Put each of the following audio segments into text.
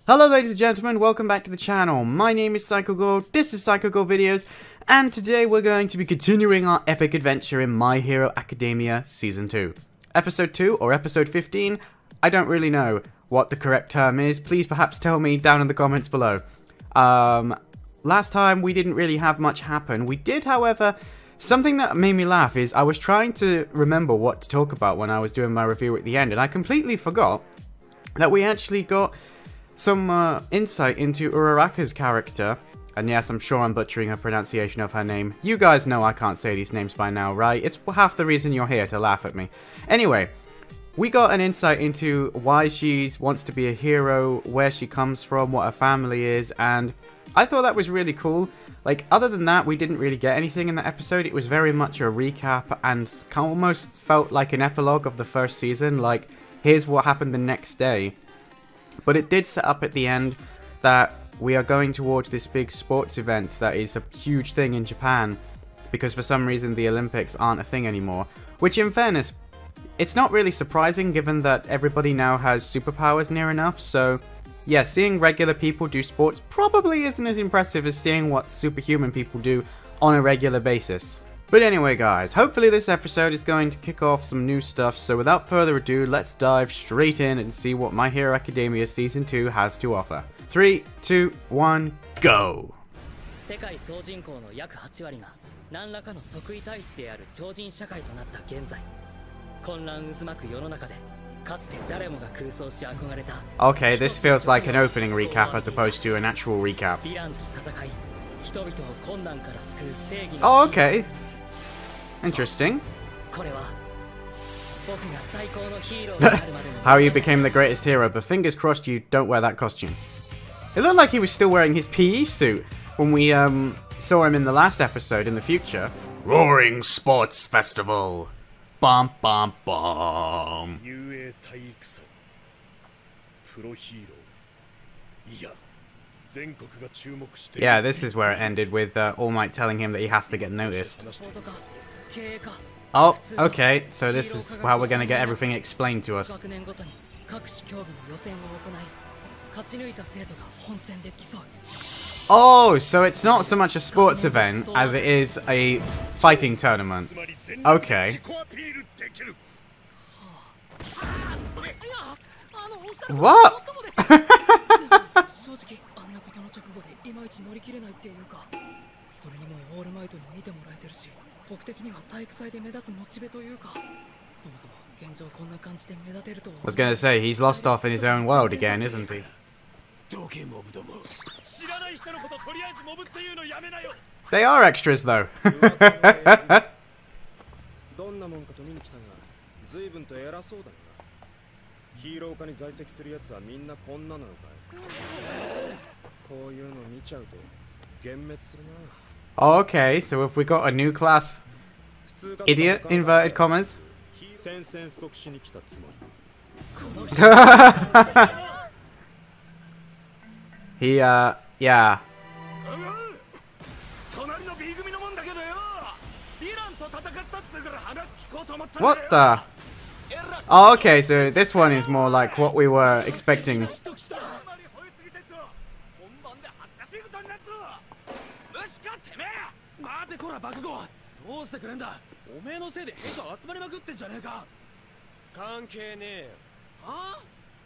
Hello ladies and gentlemen, welcome back to the channel. My name is PsychoGold, this is PsychoGold Videos, and today we're going to be continuing our epic adventure in My Hero Academia Season 2. Episode 2 or Episode 15, I don't really know what the correct term is, please perhaps tell me down in the comments below. Last time we didn't really have much happen. We did, however, something that made me laugh is I was trying to remember what to talk about when I was doing my review at the end, and I completely forgot that we actually got some insight into Uraraka's character. And yes, I'm sure I'm butchering her pronunciation of her name. You guys know I can't say these names by now, right? It's half the reason you're here, to laugh at me. Anyway, we got an insight into why she wants to be a hero, where she comes from, what her family is, and I thought that was really cool. Like, other than that, we didn't really get anything in the episode. It was very much a recap and almost felt like an epilogue of the first season. Like, here's what happened the next day. But it did set up at the end that we are going towards this big sports event that is a huge thing in Japan, because for some reason the Olympics aren't a thing anymore. Which, in fairness, it's not really surprising given that everybody now has superpowers near enough, so yeah, seeing regular people do sports probably isn't as impressive as seeing what superhuman people do on a regular basis. But anyway guys, hopefully this episode is going to kick off some new stuff, so without further ado, let's dive straight in and see what My Hero Academia Season 2 has to offer. 3, 2, 1, go! 世界総人口の約8割が何らかの特異体質である超人社会となった現在、混乱渦巻く世の中でかつて誰もが空想し憧れた Okay, this feels like an opening recap as opposed to an actual recap. ヴィランと戦い、人々を困難から救う正義の Oh, okay. Interesting. これは僕が最高のヒーローになるまでの How you became the greatest hero, but fingers crossed you don't wear that costume. It looked like he was still wearing his PE suit when we saw him in the last episode in the future. Roaring Sports Festival. Bum bum bum. Yeah, this is where it ended with All Might telling him that he has to get noticed. Oh, okay, so this is how we're gonna get everything explained to us. Oh, so it's not so much a sports event as it is a fighting tournament. Okay. What? I was gonna say, he's lost off in his own world again, isn't he? They are extras though. Oh, okay, so if we got a new class idiot, inverted commas. He, yeah. What the? Oh, okay, so this one is more like what we were expecting.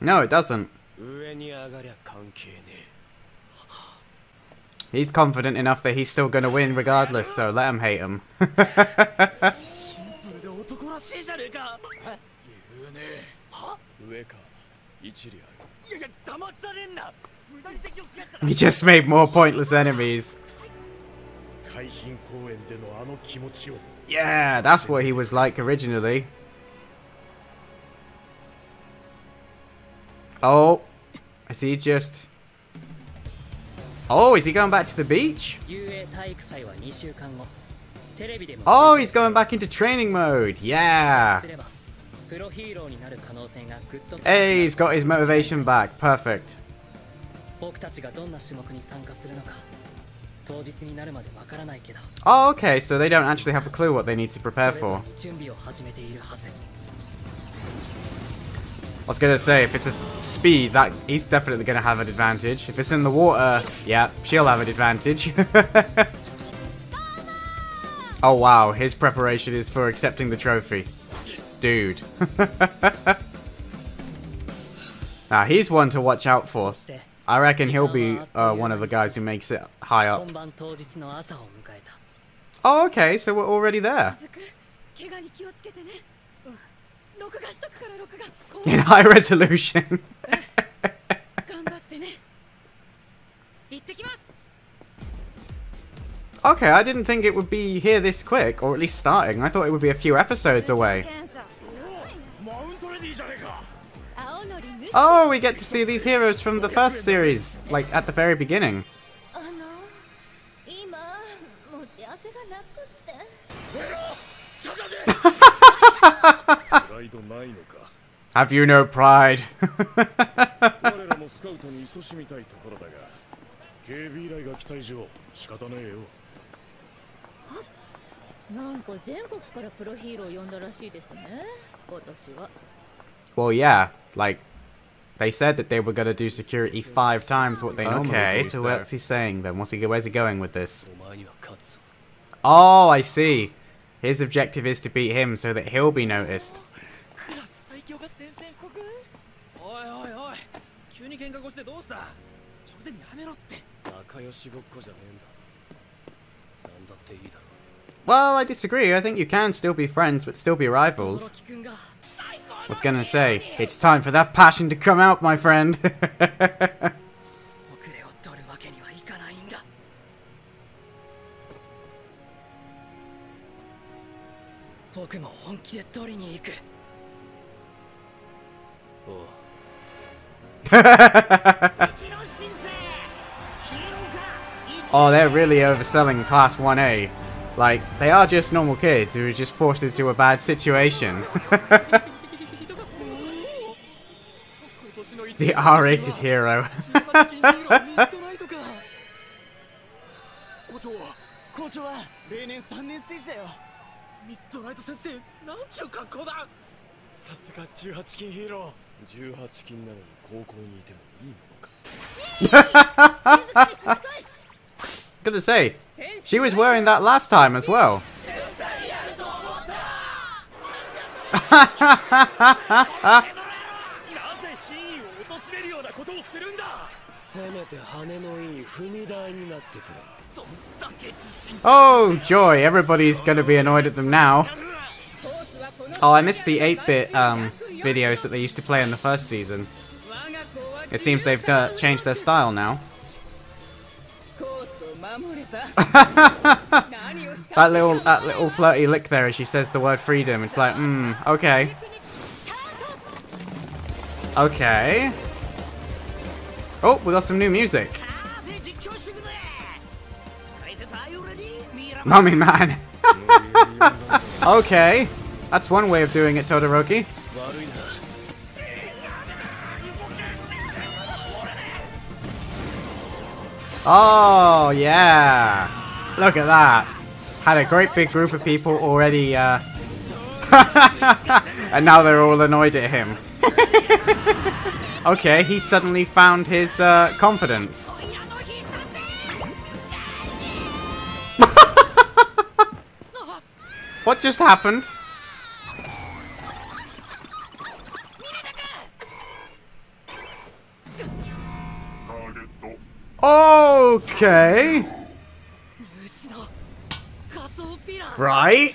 No, it doesn't. He's confident enough that he's still gonna win regardless, so let him hate him. He just made more pointless enemies. Yeah, that's what he was like originally. Oh, is he just... Oh, is he going back to the beach? Oh, he's going back into training mode. Yeah. Hey, he's got his motivation back. Perfect. Oh, okay, so they don't actually have a clue what they need to prepare for. I was gonna say, if it's a speed, that he's definitely gonna have an advantage. If it's in the water, yeah, she'll have an advantage. Oh wow, his preparation is for accepting the trophy. Dude. Now, he's one to watch out for. I reckon he'll be one of the guys who makes it high up. Oh, okay, so we're already there. In high resolution. Okay, I didn't think it would be here this quick, or at least starting. I thought it would be a few episodes away. Oh, we get to see these heroes from the first series, like at the very beginning. Have you no pride? Well, yeah, like, they said that they were going to do security 5 times what they normally do. Okay, so what's he saying then? Where's he going with this? Oh, I see. His objective is to beat him so that he'll be noticed. Well, I disagree. I think you can still be friends, but still be rivals. I was gonna say, it's time for that passion to come out, my friend. Oh, they're really overselling Class 1A. Like, they are just normal kids who are just forced into a bad situation. The R-rated hero. Good to say, she was wearing that last time as well. Oh joy, everybody's gonna be annoyed at them now. Oh, I missed the 8-bit videos that they used to play in the first season. It seems they've changed their style now. that little flirty lick there as she says the word freedom. It's like, okay. Okay. Oh, we got some new music. Mummy man. Okay. That's one way of doing it, Todoroki. Oh, yeah. Look at that. Had a great big group of people already, and now they're all annoyed at him. Okay, he suddenly found his, confidence. What just happened? Okay. Right?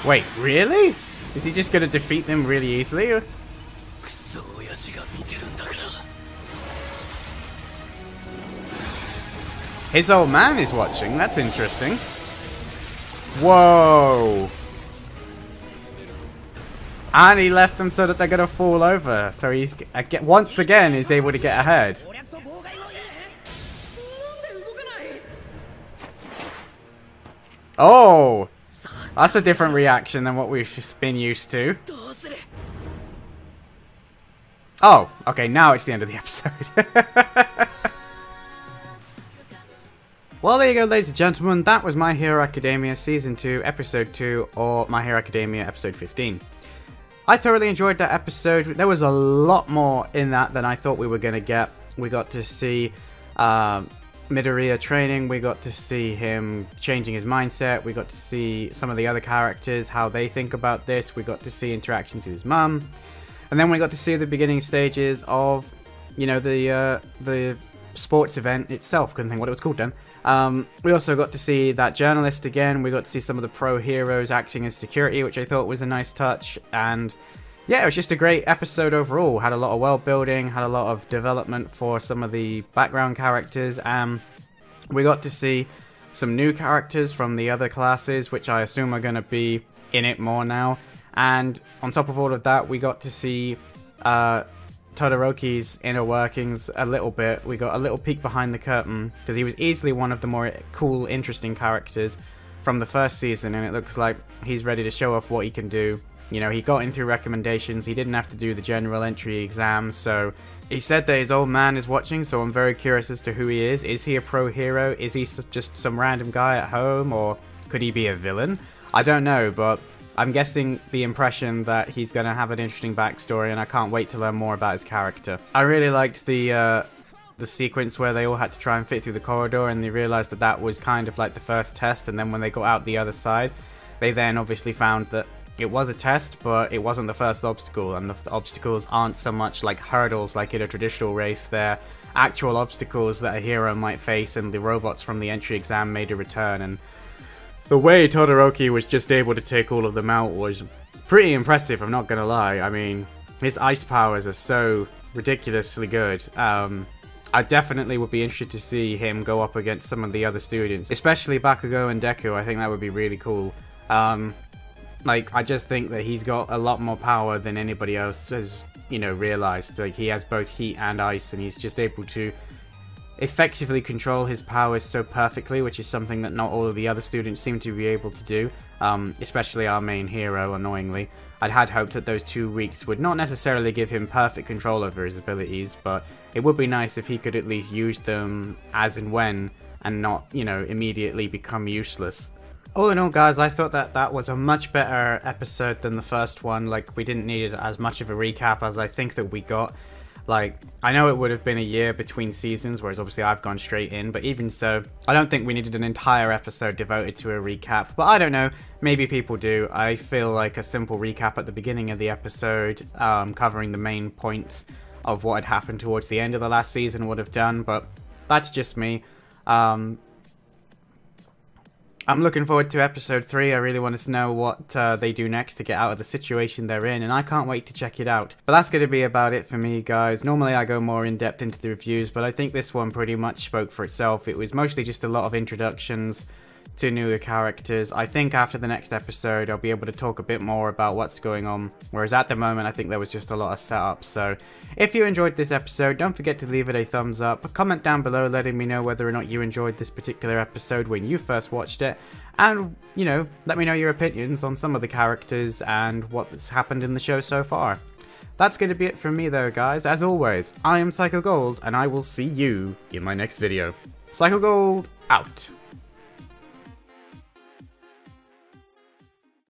Wait, really? Is he just gonna defeat them really easily? His old man is watching. That's interesting. Whoa. And he left them so that they're gonna fall over. So he's once again is able to get ahead. Oh, that's a different reaction than what we've just been used to. Oh, okay, now it's the end of the episode. Well, there you go, ladies and gentlemen. That was My Hero Academia Season 2, Episode 2, or My Hero Academia Episode 15. I thoroughly enjoyed that episode. There was a lot more in that than I thought we were going to get. We got to see Midoriya training, we got to see him changing his mindset, we got to see some of the other characters, how they think about this, we got to see interactions with his mum, and then we got to see the beginning stages of, you know, the sports event itself. Couldn't think what it was called then. We also got to see that journalist again, we got to see some of the pro heroes acting as security, which I thought was a nice touch, and yeah, it was just a great episode overall. Had a lot of world building, had a lot of development for some of the background characters, and we got to see some new characters from the other classes, which I assume are going to be in it more now. And on top of all of that, we got to see Todoroki's inner workings a little bit. We got a little peek behind the curtain, because he was easily one of the more cool, interesting characters from the first season, and it looks like he's ready to show off what he can do. You know, he got in through recommendations, he didn't have to do the general entry exam, so he said that his old man is watching, so I'm very curious as to who he is. Is he a pro hero? Is he just some random guy at home, or could he be a villain? I don't know, but I'm guessing the impression that he's going to have an interesting backstory, and I can't wait to learn more about his character. I really liked the sequence where they all had to try and fit through the corridor, and they realized that that was kind of like the first test, and then when they got out the other side, they then obviously found that it was a test, but it wasn't the first obstacle, and the obstacles aren't so much like hurdles like in a traditional race. They're actual obstacles that a hero might face, and the robots from the entry exam made a return, and the way Todoroki was just able to take all of them out was pretty impressive, I'm not gonna lie. I mean, his ice powers are so ridiculously good. I definitely would be interested to see him go up against some of the other students, especially Bakugo and Deku. I think that would be really cool. Like, I just think that he's got a lot more power than anybody else has, you know, realized. Like, he has both heat and ice, and he's just able to effectively control his powers so perfectly, which is something that not all of the other students seem to be able to do, especially our main hero, annoyingly. I'd had hoped that those 2 weeks would not necessarily give him perfect control over his abilities, but it would be nice if he could at least use them as and when, and not, you know, immediately become useless. All in all, guys, I thought that that was a much better episode than the first one. Like, we didn't need as much of a recap as I think that we got. Like, I know it would have been a year between seasons, whereas obviously I've gone straight in, but even so, I don't think we needed an entire episode devoted to a recap. But I don't know, maybe people do. I feel like a simple recap at the beginning of the episode, covering the main points of what had happened towards the end of the last season would have done, but that's just me. I'm looking forward to episode 3. I really want to know what they do next to get out of the situation they're in, and I can't wait to check it out. But that's going to be about it for me, guys. Normally I go more in depth into the reviews, but I think this one pretty much spoke for itself. It was mostly just a lot of introductions to newer characters. I think after the next episode I'll be able to talk a bit more about what's going on, whereas at the moment I think there was just a lot of setup. So if you enjoyed this episode, don't forget to leave it a thumbs up, comment down below letting me know whether or not you enjoyed this particular episode when you first watched it, and, you know, let me know your opinions on some of the characters and what's happened in the show so far. That's going to be it from me though, guys. As always, I am Psycho Gold, and I will see you in my next video. Psycho Gold, out.